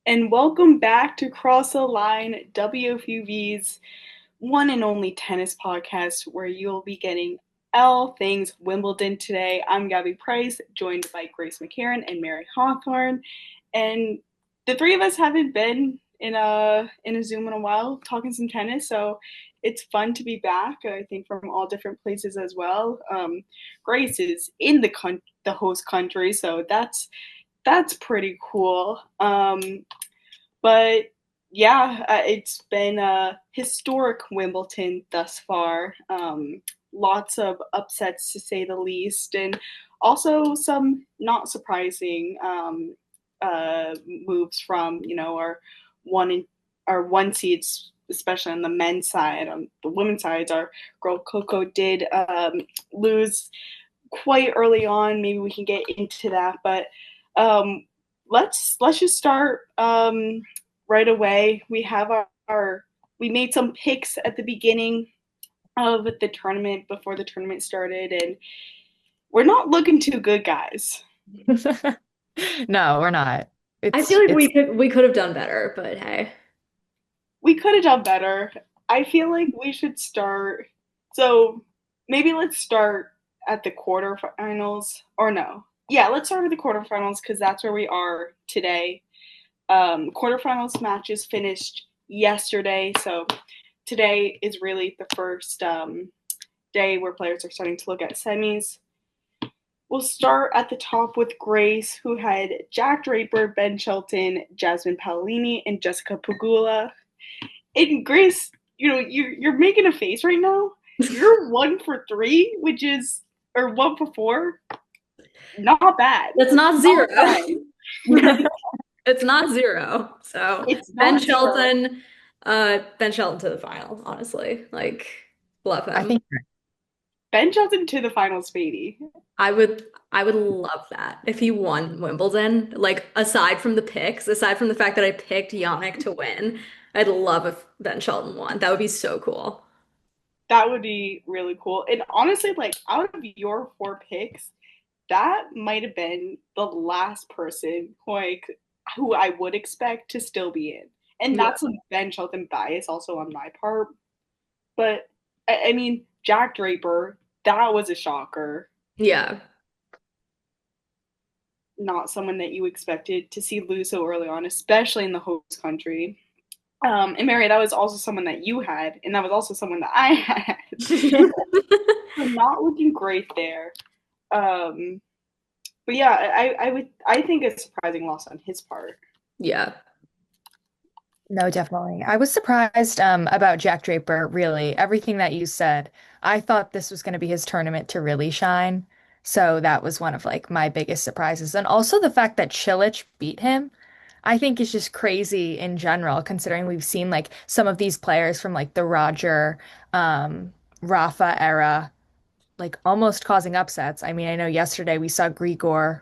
and welcome back to Cross the Line, WFUV's one and only tennis podcast, where you'll be getting all things Wimbledon today. I'm Gabby Price, joined by Grace McCarron and Mary Hawthorn, and the three of us haven't been in a Zoom in a while talking some tennis, so it's fun to be back. I think from all different places as well. Grace is in the host country, so that's pretty cool. But yeah, it's been a historic Wimbledon thus far. Lots of upsets to say the least, and also some not surprising moves from one in, our one seeds, especially on the men's side. On the women's side, our girl Coco did lose quite early on. Maybe we can get into that, but um, let's just start right away. We have we made some picks at the beginning of the tournament before the tournament started, and we're not looking too good, guys. No, we're not. I It's feel like it's we could have done better, but hey. We could have done better. I feel like we should start. So maybe let's start at the quarterfinals, or no? Yeah, let's start at the quarterfinals because that's where we are today. Quarterfinals matches finished yesterday, so today is really the first day where players are starting to look at semis. We'll start at the top with Grace, who had Jack Draper, Ben Shelton, Jasmine Paolini, and Jessica Pegula. And Grace, you're making a face right now. You're 1 for 3, which is or 1 for 4. Not bad. That's not zero. Not bad. It's not zero. So It's Ben not zero. Shelton, Ben Shelton to the final, honestly. Like, love I him. think Ben Shelton to the finals, baby. I would love that if he won Wimbledon. Like, aside from the picks, aside from the fact that I picked Yannick to win, I'd love if Ben Shelton won. That would be so cool. That would be really cool. And honestly, like out of your 4 picks, that might have been the last person who I would expect to still be in. And Yeah. that's a Ben Shelton bias also on my part. But I mean, Jack Draper, that was a shocker. Yeah. Not someone that you expected to see lose so early on, especially in the host country. And Mary, that was also someone that you had, and that was also someone that I had. So not looking great there. Um, but yeah, I think it's a surprising loss on his part. Yeah. no, definitely. I was surprised about Jack Draper, really. Everything that you said. I thought this was going to be his tournament to really shine. So that was one of like my biggest surprises. And also the fact that Chilich beat him, I think is just crazy in general, considering we've seen like some of these players from like the Roger, Rafa era like almost causing upsets. I mean, I know yesterday we saw Grigor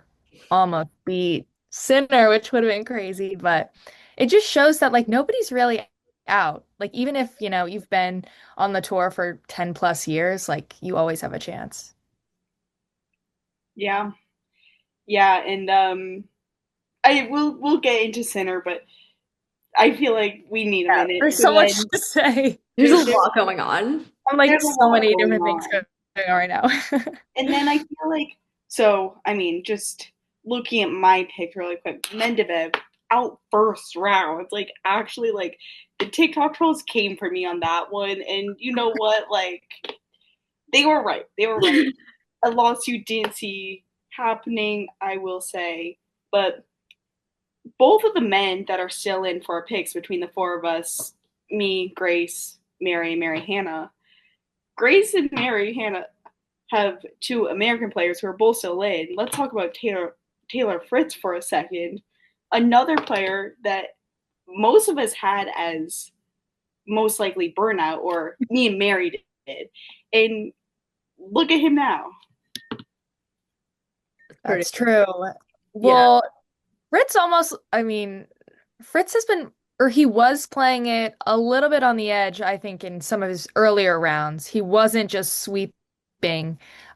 almost beat Sinner, which would have been crazy, but it just shows that like nobody's really out. Like even if, you've been on the tour for 10 plus years, like you always have a chance. Yeah, yeah, and I will we'll get into Sinner, but I feel like we need a Yeah, minute there's to so much then to say. There's a lot going on. I'm like there's a so lot many going different things on. going on right now. And then I feel like so I mean, just looking at my pick really quick, Mendevev out first round. Like actually like the TikTok trolls came for me on that one. And you know what? Like they were right. They were right. A loss you didn't see happening, I will say. But both of the men that are still in for our picks between the four of us, me, Grace, Mary Hannah. Grace and Mary Hannah have 2 American players who are both still in. Let's talk about Taylor Fritz for a second. Another player that most of us had as most likely burnout, or me and Mary did. And look at him now. Pretty, That's true. yeah. Well, Fritz has been, or he was playing it a little bit on the edge, I think, in some of his earlier rounds. He wasn't just sweeping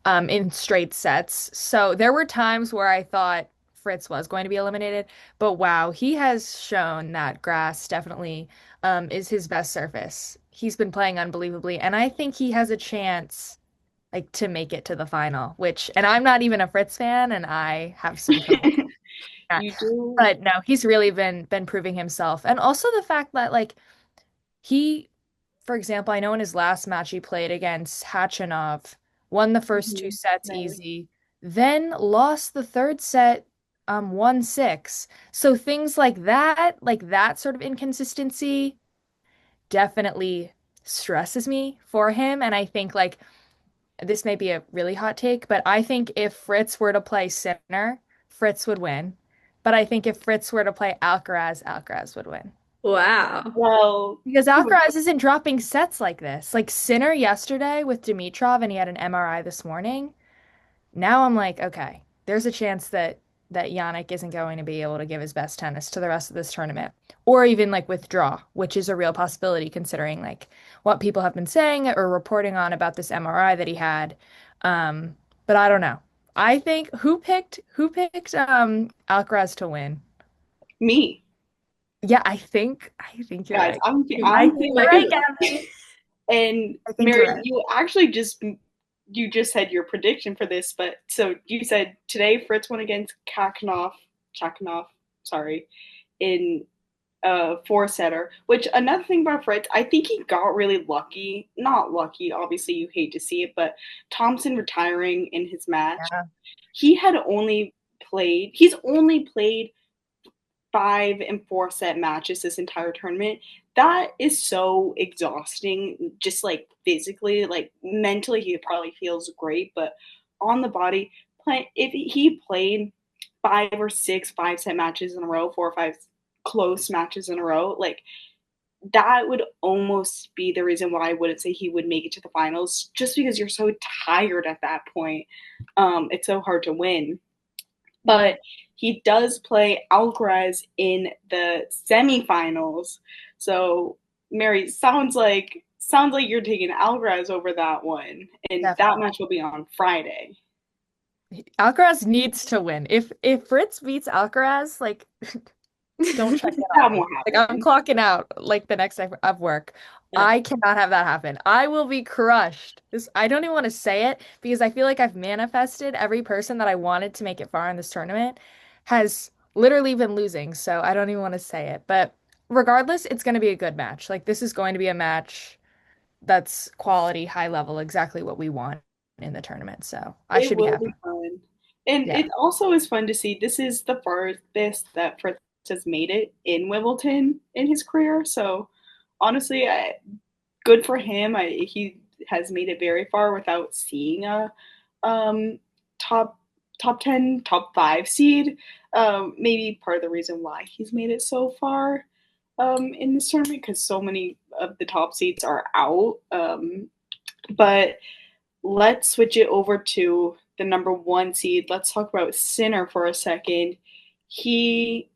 in straight sets. So there were times where I thought Fritz was going to be eliminated. But wow, he has shown that grass definitely is his best surface. He's been playing unbelievably, and I think he has a chance like to make it to the final, which and I'm not even a Fritz fan and I have some trouble with that. You do. But no, he's really been proving himself. And also the fact that like he, for example, I know in his last match he played against Hachinov, won the first two Mhm. sets Right. easy, then lost the third set 1-6. So things like that sort of inconsistency definitely stresses me for him. And I think like this may be a really hot take, but I think if Fritz were to play Sinner, Fritz would win. But I think if Fritz were to play Alcaraz, Alcaraz would win. Wow. Well, Because Alcaraz isn't dropping sets like this. Like Sinner yesterday with Dimitrov, and he had an MRI this morning. Now I'm like, okay, there's a chance that Yannick isn't going to be able to give his best tennis to the rest of this tournament, or even like withdraw, which is a real possibility considering like what people have been saying or reporting on about this MRI that he had. But I don't know. I think who picked Alcaraz to win? me, Yeah, I think you're guys. right. I I'm think feeling you're like right, it. Gabby. And I think you're Mary, right. you actually just said your prediction for this, but so you said today Fritz won against Kakanoff, sorry, in a four setter. Which another thing about Fritz, I think he got really lucky. Not lucky, obviously you hate to see it, but Thompson retiring in his match. Yeah, He's only played 5 and 4 set matches this entire tournament. That is so exhausting, just like physically, like mentally, he probably feels great, but on the body, if he played 5 or 6 5-set matches in a row, 4 or 5 close matches in a row, like that would almost be the reason why I wouldn't say he would make it to the finals, just because you're so tired at that point. It's so hard to win, yeah. but he does play Alcaraz in the semifinals. So, Mary, sounds like you're taking Alcaraz over that one, and that Definitely. match will be on Friday. Alcaraz needs to win. If Fritz beats Alcaraz, like don't check in That on me. won't Like I'm happen. clocking out like the next day of work. I cannot have that happen. I will be crushed. This I don't even want to say it because I feel like I've manifested every person that I wanted to make it far in this tournament has literally been losing. So I don't even want to say it. But regardless, it's going to be a good match. Like this is going to be a match that's quality, high level, exactly what we want in the tournament. So I It should be will be happy. fun. And Yeah. it also is fun to see this is the farthest that Fritz has made it in Wimbledon in his career. So honestly, good for him. He has made it very far without seeing a um, top top 10, top 5 seed. Maybe part of the reason why he's made it so far in this tournament because so many of the top seeds are out. But let's switch it over to the number 1 seed. Let's talk about Sinner for a second. He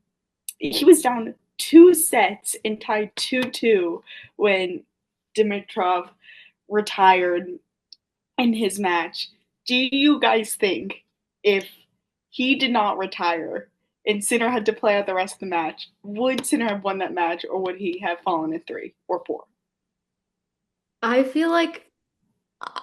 he was down 2 sets and tied 2-2 when Dimitrov retired in his match. Do you guys think if he did not retire and Sinner had to play out the rest of the match, would Sinner have won that match or would he have fallen in 3 or 4? I feel like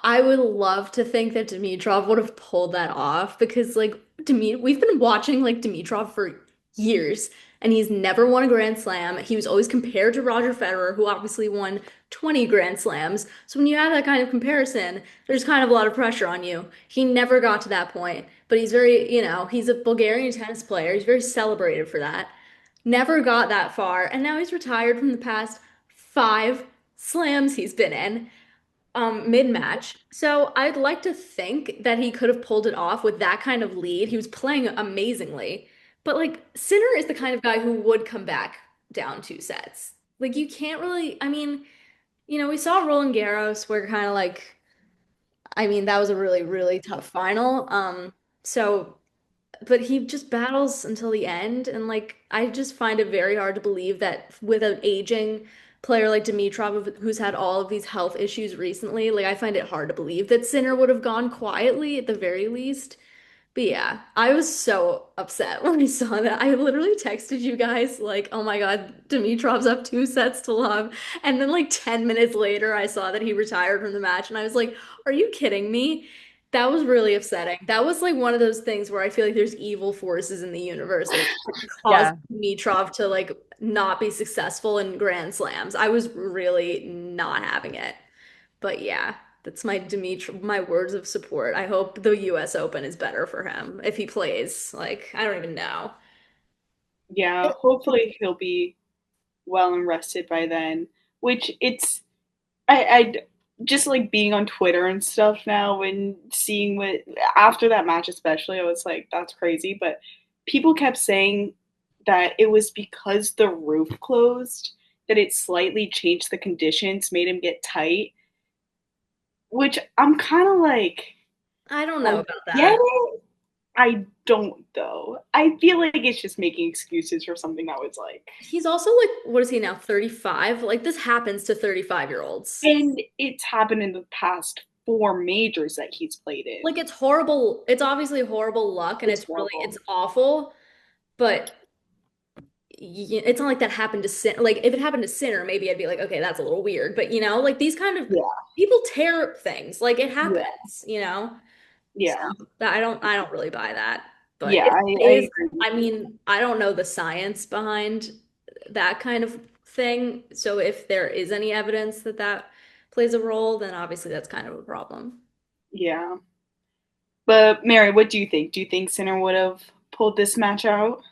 I would love to think that Dimitrov would have pulled that off because like we've been watching like Dimitrov for years and he's never won a Grand Slam. He was always compared to Roger Federer, who obviously won 20 Grand Slams. So when you have that kind of comparison, there's kind of a lot of pressure on you. He never got to that point, but he's very, he's a Bulgarian tennis player. He's very celebrated for that. Never got that far, and now he's retired from the past 5 slams he's been in mid-match. So I'd like to think that he could have pulled it off with that kind of lead. He was playing amazingly. But like Sinner is the kind of guy who would come back down 2 sets. Like you can't really, I mean, we saw Roland Garros where kind of like, I mean, that was a really, really tough final. So but he just battles until the end. And like, I just find it very hard to believe that with an aging player like Dimitrov, who's had all of these health issues recently, like, I find it hard to believe that Sinner would have gone quietly at the very least. But yeah, I was so upset when I saw that. I literally texted you guys like, "Oh my God, Dimitrov's up 2 sets to love." And then like 10 minutes later, I saw that he retired from the match and I was like, "Are you kidding me?" That was really upsetting. That was like one of those things where I feel like there's evil forces in the universe that caused Yeah. Dimitrov to like not be successful in Grand Slams. I was really not having it. But yeah, that's my words of support. I hope the US Open is better for him if he plays. Like, I don't even know. Yeah, hopefully he'll be well and rested by then. Which it's I just like being on Twitter and stuff now and seeing what after that match especially, I was like, that's crazy. But people kept saying that it was because the roof closed that it slightly changed the conditions, made him get tight. Which I'm kind of like, I don't I know about get that. it. I don't though. I feel like it's just making excuses for something that was like, He's also like, what is he now, 35? Like, this happens to 35-year-olds. and it's happened in the past four majors that he's played in. Like, it's horrible. It's obviously horrible luck and It's it's horrible. awful, but it's not like that happened to Sin. Like, if it happened to Sinner, maybe I'd be like, okay, that's a little weird. But, like these kind of Yeah, people tear things. Like, it yeah, happens. So yeah, I don't really buy that. But yeah. if it I is, agree with I you. mean, I don't know the science behind that kind of thing. So if there is any evidence that that plays a role, then obviously that's kind of a problem. Yeah, but Mary, what do you think? Do you think Sinner would have pulled this match out?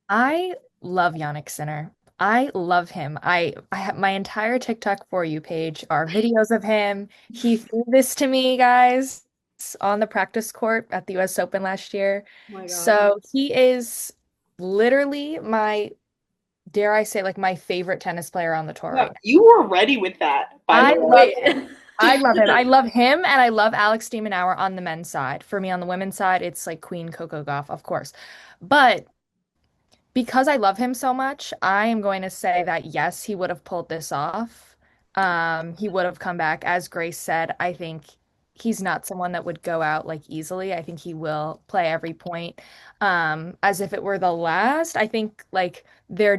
I love Yannick Sinner. I love him. I have my entire TikTok for you page are videos of him. He threw this to me, guys, on the practice court at the US Open last year. Oh my God. So he is literally my, dare I say, like my favorite tennis player on the tour Yeah, right now. you were ready with that, by the I Can't way. love wait. him. I love him. I love him and I love Alex de Minaur on the men's side. For me on the women's side, it's like Queen Coco Gauff, of course. But because I love him so much, I am going to say that yes, he would have pulled this off. He would have come back. As Grace said, I think he's not someone that would go out like easily. I think he will play every point as if it were the last. I think like there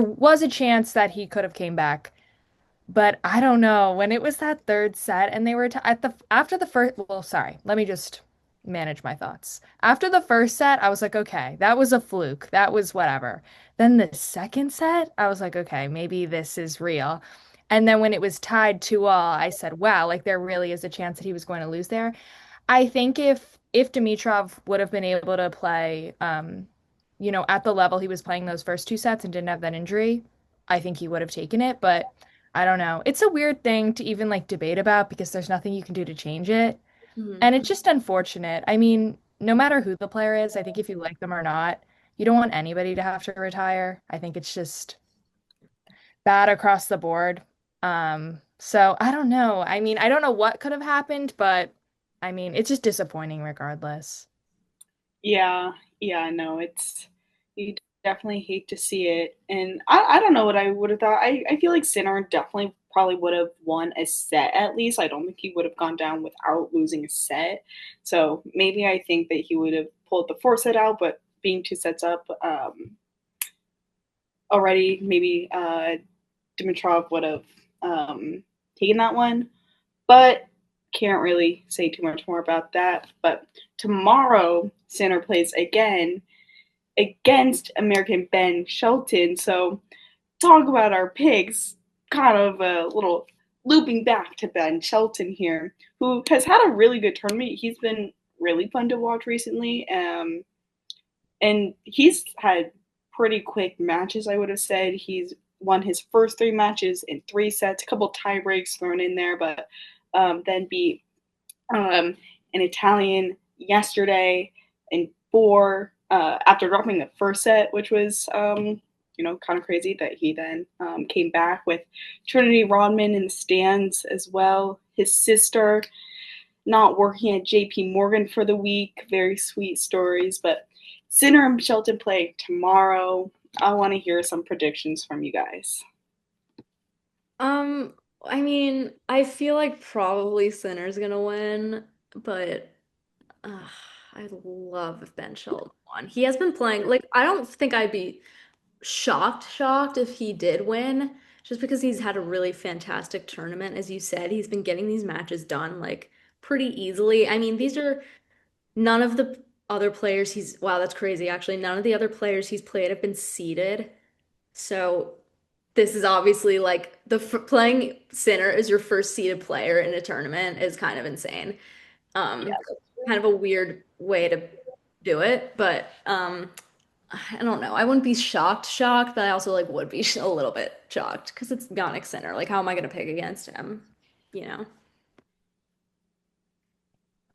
was a chance that he could have came back, but I don't know. When it was that third set and they were t at the after the first, well, sorry, let me just manage my thoughts. After the first set, I was like, okay, that was a fluke. That was whatever. Then the second set, I was like, okay, maybe this is real. And then when it was tied 2-all, I said, wow, like there really is a chance that he was going to lose there. I think if Dimitrov would have been able to play at the level he was playing those first two sets and didn't have that injury, I think he would have taken it, but I don't know. It's a weird thing to even like debate about because there's nothing you can do to change it. Mhm. And it's just unfortunate. I mean, no matter who the player is, I think if you like them or not, you don't want anybody to have to retire. I think it's just bad across the board. So I don't know. I mean, I don't know what could have happened, but I mean, it's just disappointing regardless. Yeah, yeah, no, it's you definitely hate to see it. And I don't know what I would have thought. I feel like Sinner definitely probably would have won a set at least. I don't think he would have gone down without losing a set. So maybe I think that he would have pulled the fourth set out, but being two sets up already, maybe Dimitrov would have taken that one. But can't really say too much more about that. But tomorrow, Sinner plays again against American Ben Shelton. So talk about our picks. Kind of a little looping back to Ben Shelton here, who has had a really good tournament. He's been really fun to watch recently, and he's had pretty quick matches. I would have said he's won his first three matches in three sets, a couple tie breaks thrown in there, but then beat an Italian yesterday in four after dropping the first set, which was kind of crazy that he then came back with Trinity Rodman in the stands as well. His sister not working at JP Morgan for the week. Very sweet stories. But Sinner and Shelton play tomorrow. I want to hear some predictions from you guys. I mean, I feel like probably Sinner's gonna win, but Ugh, I love if Ben Shelton won. He has been playing like I don't think I'd be shocked if he did win, just because he's had a really fantastic tournament. As you said, he's been getting these matches done like pretty easily. I mean, these are none of the other players he's wow, that's crazy actually. None of the other players he's played have been seeded. So this is obviously like playing Sinner as your first seeded player in a tournament is kind of insane. Yeah, Um, that's kind true. of a weird way to do it, but I don't know. I wouldn't be shocked, but I also like would be a little bit shocked because it's Jannik Sinner. Like, how am I going to pick against him? You know?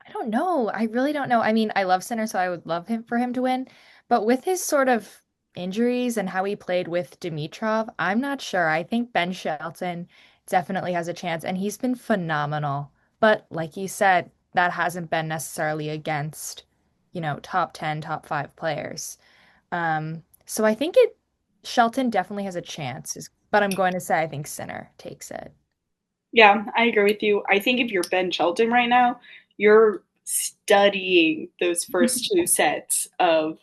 I don't know. I really don't know. I mean, I love Sinner, so I would love him for him to win. But with his sort of injuries and how he played with Dimitrov, I'm not sure. I think Ben Shelton definitely has a chance, and he's been phenomenal. But like you said, that hasn't been necessarily against, top 10, top five players. So I think Shelton definitely has a chance, but I'm going to say I think Sinner takes it. Yeah, I agree with you. I think if you're Ben Shelton right now, you're studying those first two sets of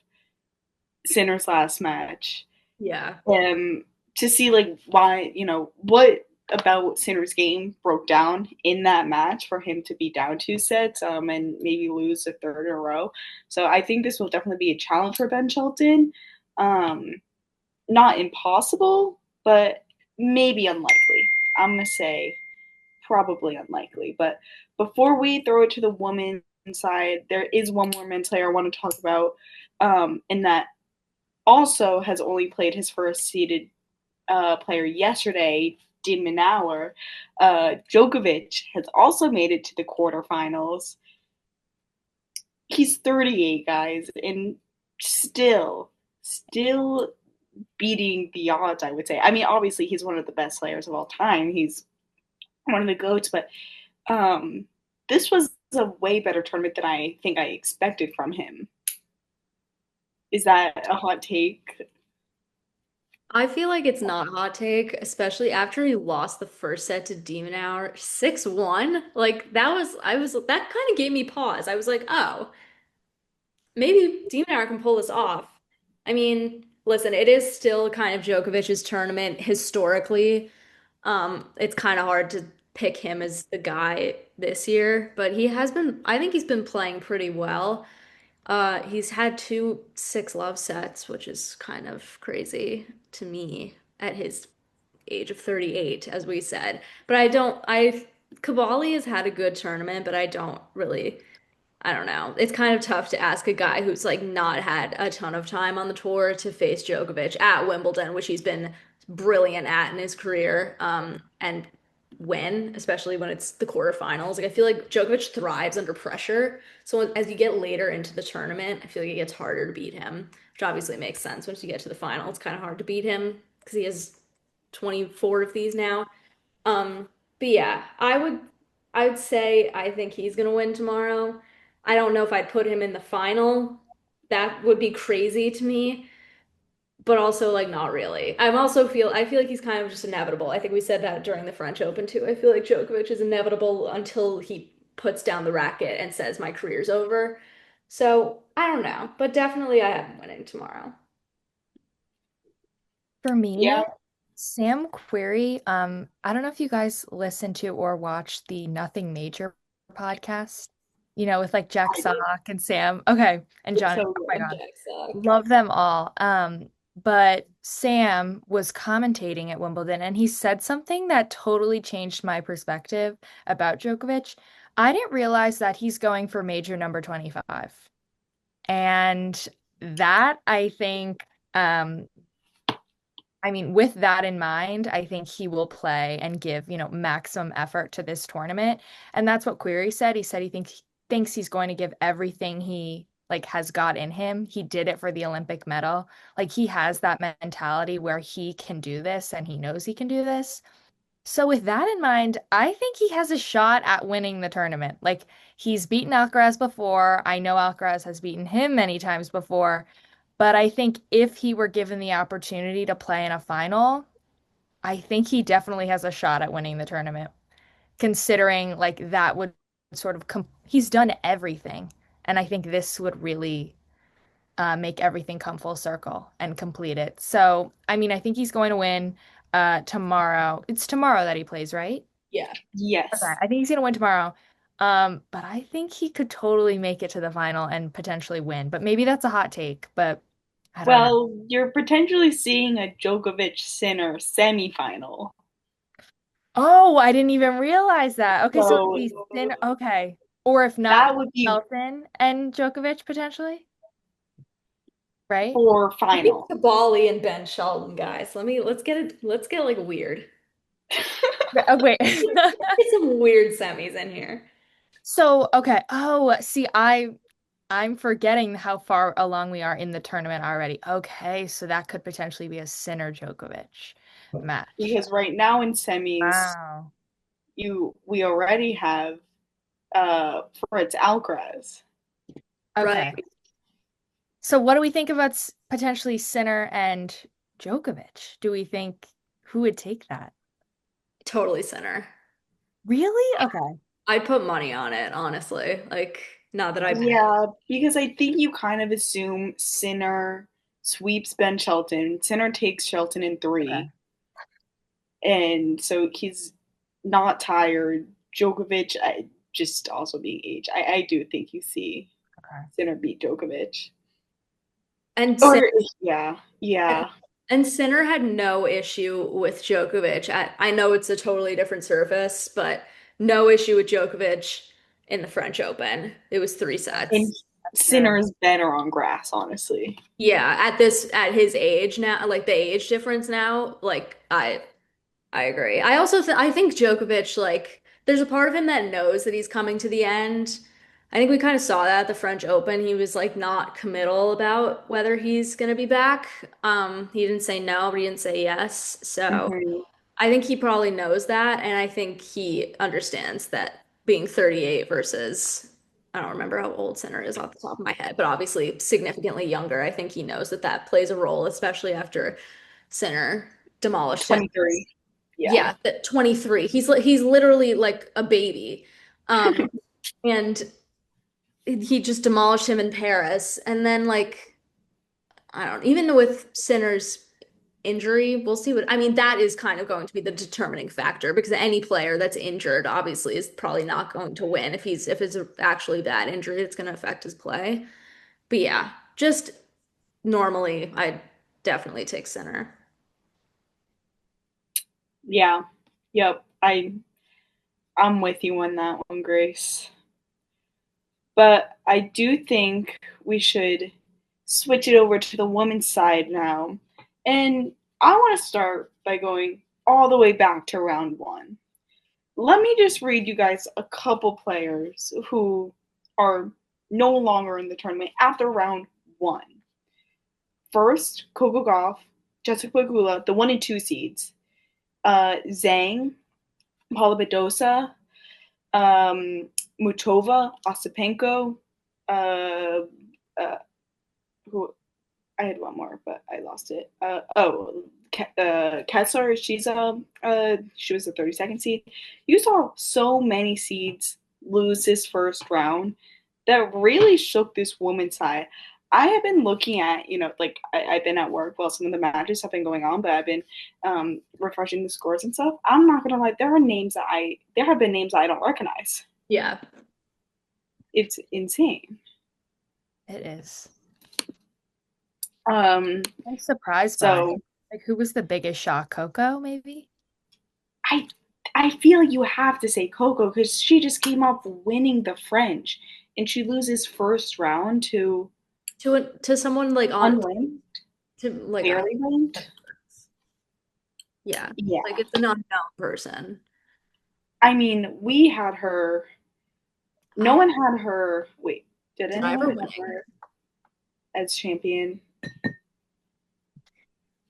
Sinner's last match, Yeah. um, to see like why, what about Sinner's game broke down in that match for him to be down two sets, and maybe lose a third in a row. So I think this will definitely be a challenge for Ben Shelton. Um, Not impossible, but maybe unlikely. I'm gonna say probably unlikely. But before we throw it to the women's side, there is one more men's player I want to talk about, and that also has only played his first seeded player yesterday, Dean Minauer. Djokovic has also made it to the quarterfinals. He's 38, guys, and still beating the odds, I would say. I mean, obviously, he's one of the best players of all time. He's one of the GOATs, but um, this was a way better tournament than I think I expected from him. Is that a hot take? I feel like it's not a hot take, especially after he lost the first set to Demon Hour 6-1. Like that kind of gave me pause. I was like, oh, maybe Demon Hour can pull this off. I mean, listen, it is still kind of Djokovic's tournament historically. It's kind of hard to pick him as the guy this year, but I think he's been playing pretty well. He's had two six love sets, which is kind of crazy to me at his age of 38, as we said. But Cavalli has had a good tournament, but I don't know. It's kind of tough to ask a guy who's like not had a ton of time on the tour to face Djokovic at Wimbledon, which he's been brilliant at in his career, and win, especially when it's the quarterfinals. Like I feel like Djokovic thrives under pressure. So as you get later into the tournament, I feel like it gets harder to beat him, which obviously makes sense. Once you get to the final, it's kind of hard to beat him because he has 24 of these now. But yeah, I would say I think he's gonna win tomorrow. I don't know if I'd put him in the final. That would be crazy to me, but also like not really. I feel like he's kind of just inevitable. I think we said that during the French Open too. I feel like Djokovic is inevitable until he puts down the racket and says my career's over. So I don't know, but definitely I have him winning tomorrow. For Yeah, me, Sam Querrey, I don't know if you guys listen to or watch the Nothing Major podcast, with like Jack I did. Sock and Sam. Okay, and It's John. so Oh my good. God. Jack suck. Love them all. But Sam was commentating at Wimbledon and he said something that totally changed my perspective about Djokovic. I didn't realize that he's going for major number 25. And that I think I mean, with that in mind, I think he will play and give, maximum effort to this tournament. And that's what Query said. He said he thinks he's going to give everything he like has got in him. He did it for the Olympic medal. Like he has that mentality where he can do this and he knows he can do this. So with that in mind, I think he has a shot at winning the tournament. Like he's beaten Alcaraz before. I know Alcaraz has beaten him many times before. But I think if he were given the opportunity to play in a final, I think he definitely has a shot at winning the tournament, considering like that would sort of he's done everything. And I think this would really make everything come full circle and complete it. So, I mean, I think he's going to win tomorrow. It's tomorrow that he plays, right? Yeah. Okay, Yes. I think he's going to win tomorrow. But I think he could totally make it to the final and potentially win. But maybe that's a hot take, but I don't know. Well, you're potentially seeing a Djokovic Sinner semifinal. Oh, I didn't even realize that. Okay, so it'd So be Sin. Okay. Or if not, that would be Shelton and Djokovic potentially, right? for I think final. Bali and Ben Shelton, guys. Let's get like weird. Oh, wait. Get some weird semis in here. So, okay. Oh, see, I'm forgetting how far along we are in the tournament already. Okay, so that could potentially be a Sinner Djokovic match. Because right now in semis, Wow. we already have Fritz Alcaraz. Right. Okay. So what do we think about potentially Sinner and Djokovic? Do we think who would take that? Totally center. Really? Okay. I'd put money on it, honestly. Like, not that I bet. Yeah, because I think you kind of assume Sinner sweeps Ben Shelton. Sinner takes Shelton in Okay. three, and so he's not tired. Djokovic, just also being age, I do think you see Okay. Sinner beat Djokovic. And Or yeah, yeah. And Sinner had no issue with Djokovic. I know it's a totally different surface, but no issue with Djokovic in the French Open. It was three And sets. That's true. Sinner's better on grass, honestly. Yeah, at his age now, like the age difference now, like I agree. I also th I think Djokovic, like, there's a part of him that knows that he's coming to the end. I think we kind of saw that at the French Open. He was like not committal about whether he's gonna be back. He didn't say no, but he didn't say yes. So Hmm. I think he probably knows that, and I think he understands that being 38 versus I don't remember how old Sinner is off the top of my head, but obviously significantly younger. I think he knows that that plays a role, especially after Sinner demolished him. 23. Yeah. Yeah, that 23. He's literally like a baby. Um, and he just demolished him in Paris. And then like I don't even with Sinner's injury, we'll see what I mean, that is kind of going to be the determining factor because any player that's injured obviously is probably not going to win if it's actually bad injury that's going to affect his play. But yeah, just normally I'd definitely take Sinner. Yeah. Yep. I'm with you on that one, Grace. But I do think we should switch it over to the women's side now. And I want to start by going all the way back to round one. Let me just read you guys a couple players who are no longer in the tournament after round one. First, Coco Gauff, Jessica Pegula, the 1 and 2 seeds. Zhang, Paula Badosa, Mutova, Ostapenko, uh, uh, who I had one more, but I lost it. Kessler, she was the 32nd seed. You saw so many seeds lose this first round that really shook this woman's side. I have been looking at, like I've been at work while some of the matches have been going on, but I've been refreshing the scores and stuff. I'm not gonna lie, there have been names I don't recognize. Yeah. It's insane. It is. Um, I'm surprised by it. so Like, who was the biggest shock? Coco, maybe? I I feel you have to say Coco because she just came off winning the French, and she loses first round to To someone like on unranked, to like barely ranked. yeah, Yeah, like it's an unknown person. I mean, we had her. No one had her. Wait, did Driver anyone have winning. her as champion?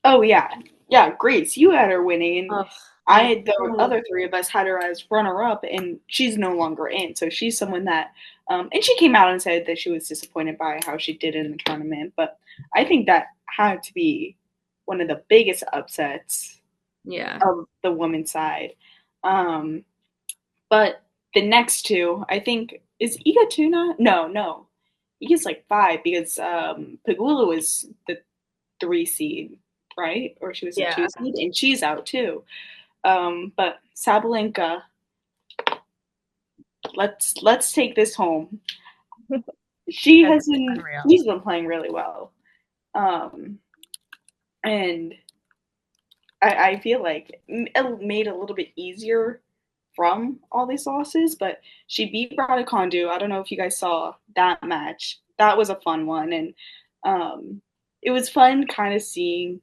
Oh yeah, yeah, Grace, you had her winning, and Ugh, I the other three of us had her as runner up, and she's no longer in. So she's someone that, and she came out and said that she was disappointed by how she did in the tournament. But I think that had to be one of the biggest upsets yeah. of the women's side. Um, but the next two, I think, is Iga Tuna? No, no. think it's like 5 because Pegula was the 3 seed, right? Or she was a 2 Yeah. seed, and she's out too. But Sabalenka, let's take this home. She That's has been unreal. she's been playing really well. Um, and I feel like it made it a little bit easier from all these losses, but she beat Raducanu. I don't know if you guys saw that match. That was a fun one, and it was fun kind of seeing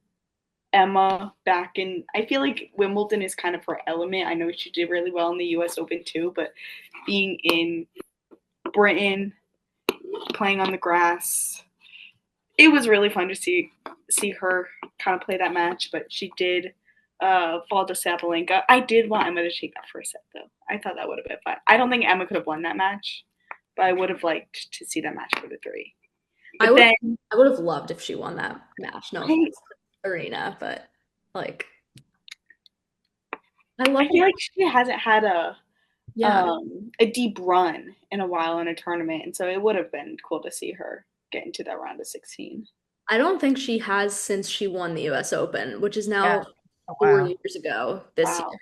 Emma back in. I feel like Wimbledon is kind of her element. I know she did really well in the U.S. Open too, but being in Britain, playing on the grass, it was really fun to see her kind of play that match. But she did fall to Sabalenka. I did want Emma to take that first set though. I thought that would have been fun. I don't think Emma could have won that match, but I would have liked to see that match for the 3. I But would then I would have loved if she won that match. No I offense to Arena, but like I I love feel like she hasn't had yeah. a deep run in a while in a tournament, and so it would have been cool to see her get into that round of 16. I don't think she has since she won the US Open, which is Yeah. now Oh, four wow. years ago this year. Wow.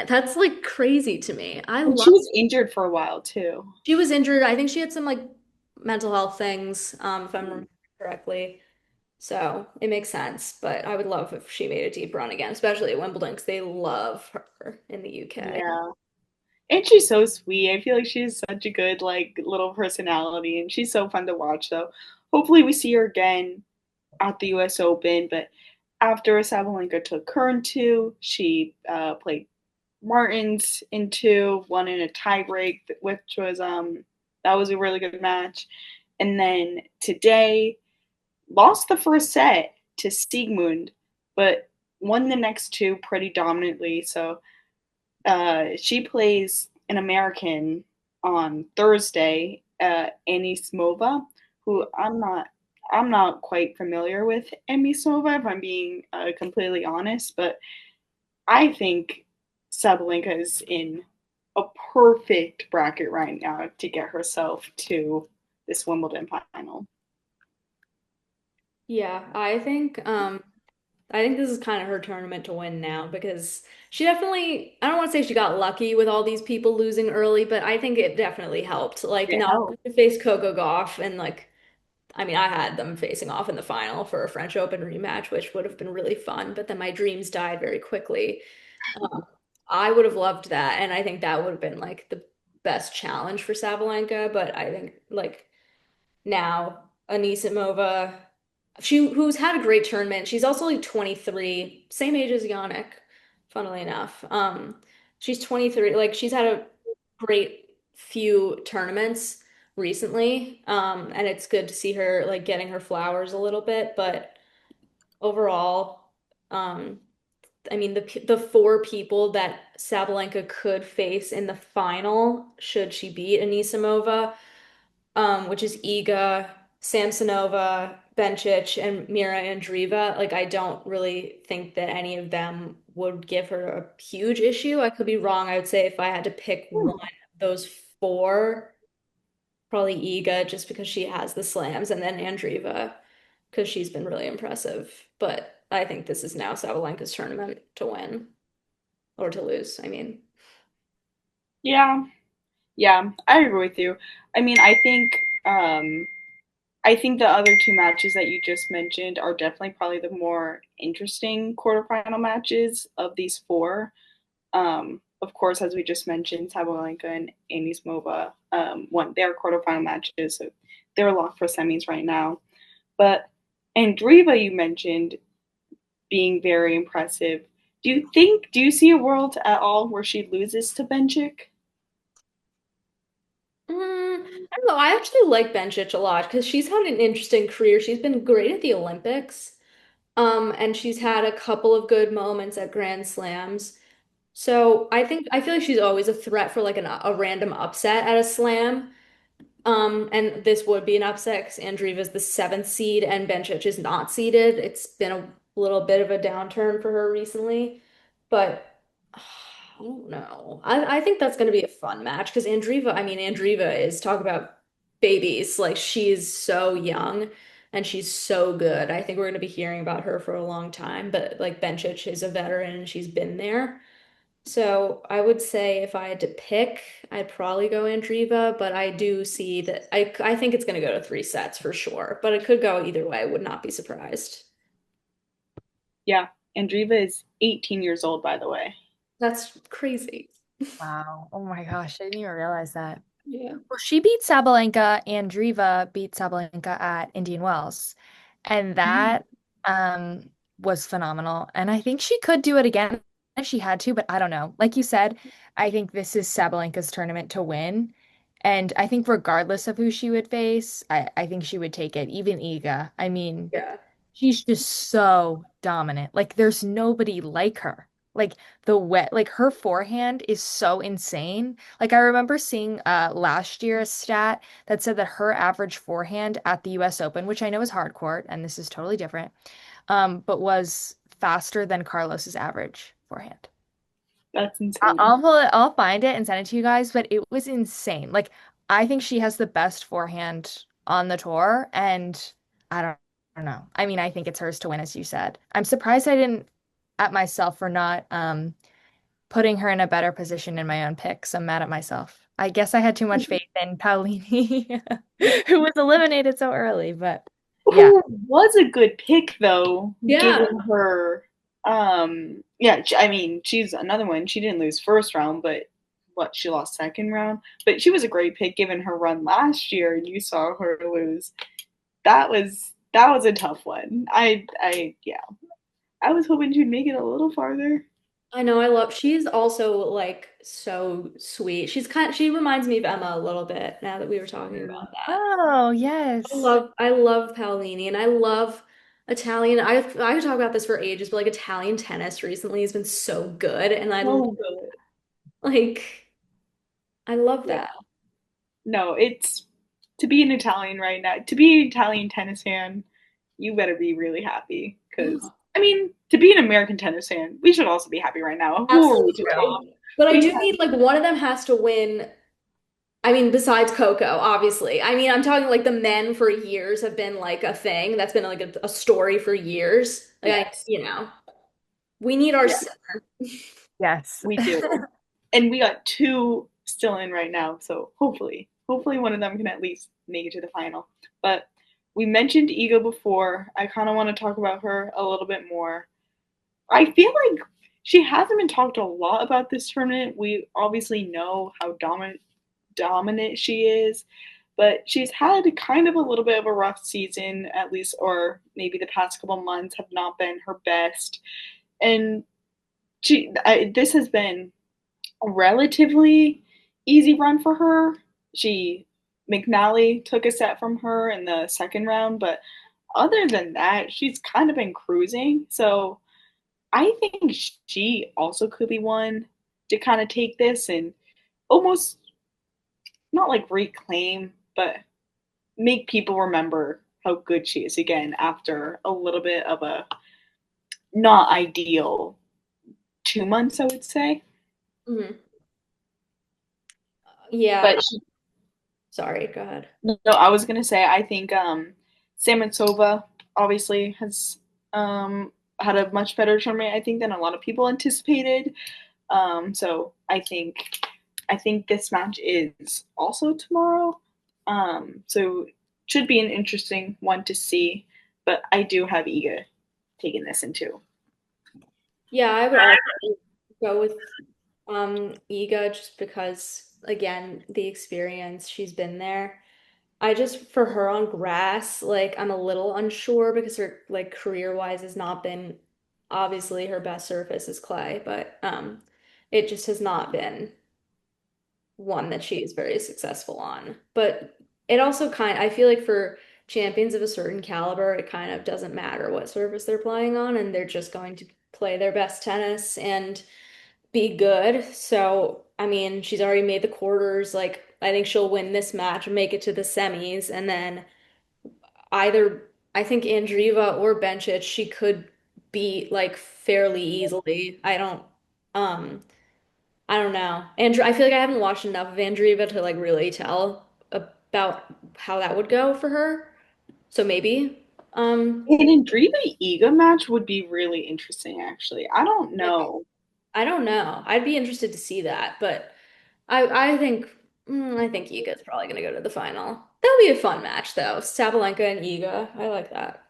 That's like crazy to me. I And love she was injured for a while too. she was injured. I think she had some like mental health things, if I'm Mm. remembering correctly. So it makes sense. But I would love if she made a deep run again, especially at Wimbledon, because they love her in the UK. Yeah. And she's so sweet. I feel like she's such a good like little personality, and she's so fun to watch. So hopefully we see her again at the U.S. Open. But after Sabalenka took her in 2, she played Martins in 2, won in a tiebreak, which was that was a really good match. And then today lost the first set to Siegmund, but won the next 2 pretty dominantly. So she plays an American on Thursday, Anisimova, who I'm not quite familiar with Anisimova if I'm being completely honest, but I think Sabalenka is in a perfect bracket right now to get herself to this Wimbledon final. Yeah, I think this is kind of her tournament to win now because she definitely, I don't want to say she got lucky with all these people losing early, but I think it definitely helped. Like, It not helped. to face Coco Gauff and like, I mean, I had them facing off in the final for a French Open rematch, which would have been really fun, but then my dreams died very quickly. Um, I would have loved that, and I think that would have been like the best challenge for Sabalenka, but I think like now Anisimova, who's had a great tournament. She's also like 23, same age as Yannick, funnily enough. She's 23, like she's had a great few tournaments recently. And it's good to see her like getting her flowers a little bit, but overall, um, I mean the 4 people that Sabalenka could face in the final, should she beat Anisimova, which is Iga, Samsonova, Bencic, and Mira Andreeva. Like, I don't really think that any of them would give her a huge issue. I could be wrong. I would say if I had to pick one of those 4, probably Iga, just because she has the slams, and then Andreeva, because she's been really impressive. But I think this is now Sabalenka's tournament to win or to lose, I mean. Yeah, yeah, I agree with you. I mean, um, I think the other 2 matches that you just mentioned are definitely probably the more interesting quarterfinal matches of these 4. Of course, as we just mentioned, Sabalenka and Anisimova won their quarterfinal matches, so they're locked for semis right now. But Andreeva, you mentioned being very impressive. Do you see a world at all where she loses to Bencic? I don't know. I actually like Bencic a lot because she's had an interesting career. She's been great at the Olympics. And she's had a couple of good moments at Grand Slams. So I feel like she's always a threat for like a random upset at a slam. And this would be an upset because Andreeva's the 7th seed and Bencic is not seeded. It's been a little bit of a downturn for her recently, but I don't know. I think that's going to be a fun match because Andreeva, I mean, Andreeva is talk about babies. Like she's so young and she's so good. I think we're going to be hearing about her for a long time, but like Bencic is a veteran and she's been there. So I would say if I had to pick, I'd probably go Andreeva, but I do see that I think it's going to go to three sets for sure, but it could go either way. Would not be surprised. Yeah, Andreeva is 18 years old, by the way. That's crazy. Wow. Oh my gosh, I didn't even realize that. Yeah. Well, she beat Sabalenka, Andreeva beat Sabalenka at Indian Wells. And Mm. that was phenomenal. And I think she could do it again if she had to, but I don't know. Like you said, I think this is Sabalenka's tournament to win. And I think regardless of who she would face, I think she would take it, even Iga. I mean, Yeah. she's just so dominant. Like there's nobody like her. Like like her forehand is so insane. Like I remember seeing last year a stat that said that her average forehand at the US Open, which I know is hard court and this is totally different, but was faster than Carlos's average forehand. That's insane. I'll find it and send it to you guys, but it was insane. Like I think she has the best forehand on the tour, and I don't know. I mean, I think it's hers to win, as you said. I'm surprised I didn't at myself for not putting her in a better position in my own picks. I'm mad at myself. I guess I had too much faith in Paolini, who was eliminated so early, but yeah. Who was a good pick though, Yeah. given her yeah, I mean, she's another one. She didn't lose first round, but what, she lost second round. But she was a great pick given her run last year and you saw her lose. That was a tough one. I yeah. I was hoping she'd make it a little farther. I know she's also like so sweet. She reminds me of Emma a little bit now that we were talking about that. Oh, yes. I love Paolini and I love Italian. I could talk about this for ages, but like Italian tennis recently has been so good and So good. like I love Yeah. that. No, it's to be an Italian right now, to be an Italian tennis fan, you better be really happy. Because, Yeah. I mean, to be an American tennis fan, we should also be happy right now. Who are we Absolutely to true. top? But I We do have, need like one of them has to win. I mean, besides Coco, obviously. I mean, I'm talking like the men for years have been like a thing. That's been like a story for years. yes, We need our yeah, center. Yes. we do. And we got two still in right now. So hopefully one of them can at least make it to the final. But we mentioned Ego before. I kind of want to talk about her a little bit more. I feel like she hasn't been talked a lot about this tournament. We obviously know how dominant she is, but she's had kind of a little bit of a rough season, at least, or maybe the past couple months have not been her best. And this has been a relatively easy run for her. She McNally took a set from her in the second round, but other than that, she's kind of been cruising. So I think she also could be one to kind of take this and almost not like reclaim, but make people remember how good she is again after a little bit of a not ideal 2 months, I would say. Mhm. Yeah, But she, sorry, go ahead. no, I was gonna say I think Samantsova obviously has had a much better tournament I think than a lot of people anticipated. So I think this match is also tomorrow. So should be an interesting one to see. But I do have Iga taking this in two. Yeah, I would also go with Iga just because again, the experience, she's been there. I just for her on grass, like I'm a little unsure because her like career-wise has not been obviously her best surface is clay, but it just has not been one that she is very successful on. But it also I feel like for champions of a certain caliber, it kind of doesn't matter what surface they're playing on, and they're just going to play their best tennis and be good. So, I mean, she's already made the quarters. Like, I think she'll win this match and make it to the semis, and then either I think Andreeva or Bencic she could beat like fairly easily. Um I don't know. Andrew, I feel like I haven't watched enough of Andreeva to like really tell about how that would go for her. So maybe. An Andriva Iga match would be really interesting, actually. I don't Yeah, know. I don't know. I'd be interested to see that, but I think I think Iga's probably gonna go to the final. That'll be a fun match though. Sabalenka and Iga. I like that.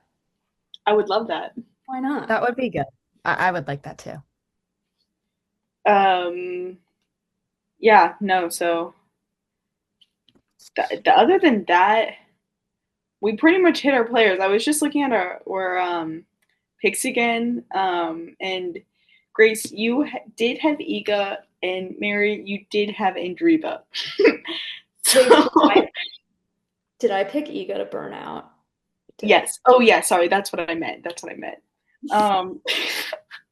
I would love that. Why not? That would be good. I would like that too. Um, yeah, no, so other than that, we pretty much hit our players. I was just looking at our picks again, and Grace, you did have Iga, and Mary, you did have Andriva. Wait, So did I pick Iga to burn out? Did I? yes. Oh yeah, sorry, that's what I meant. That's what I meant. Um,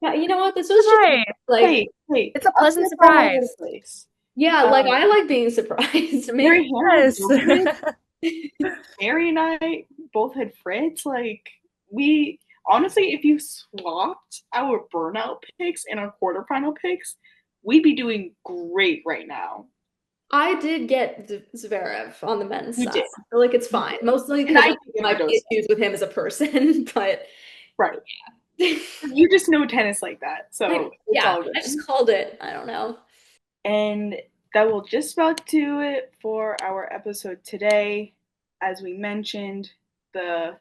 Yeah, you know what? This was just Right. like, hey, It's a us pleasant get all over the surprise. place. yeah, like I like being surprised. Maybe. Mary Hannah, Yes. Mary and I both had Fritz. Like we honestly, if you swapped our burnout picks and our quarterfinal picks, we'd be doing great right now. I did get Zverev on the men's You side. did, I feel like it's fine. Mostly and because I I did get have Badosa. issues with him as a person, but Right. yeah. You just know tennis like that, so it's Yeah, all good. I just called it. I don't know. And that will just about do it for our episode today. As we mentioned, the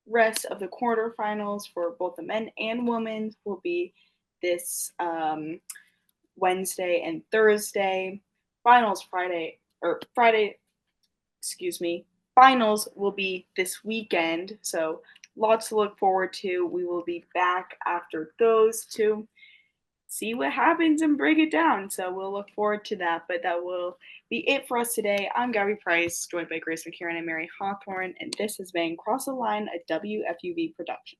rest of the quarterfinals for both the men and women will be this Wednesday and Thursday. Finals Friday, excuse me. Finals will be this weekend, so lots to look forward to. We will be back after those two see what happens and break it down. So we'll look forward to that. But that will be it for us today. I'm Gabby Price, joined by Grace McCarron and Mary Hawthorn, and this has been Cross the Line, a WFUV production.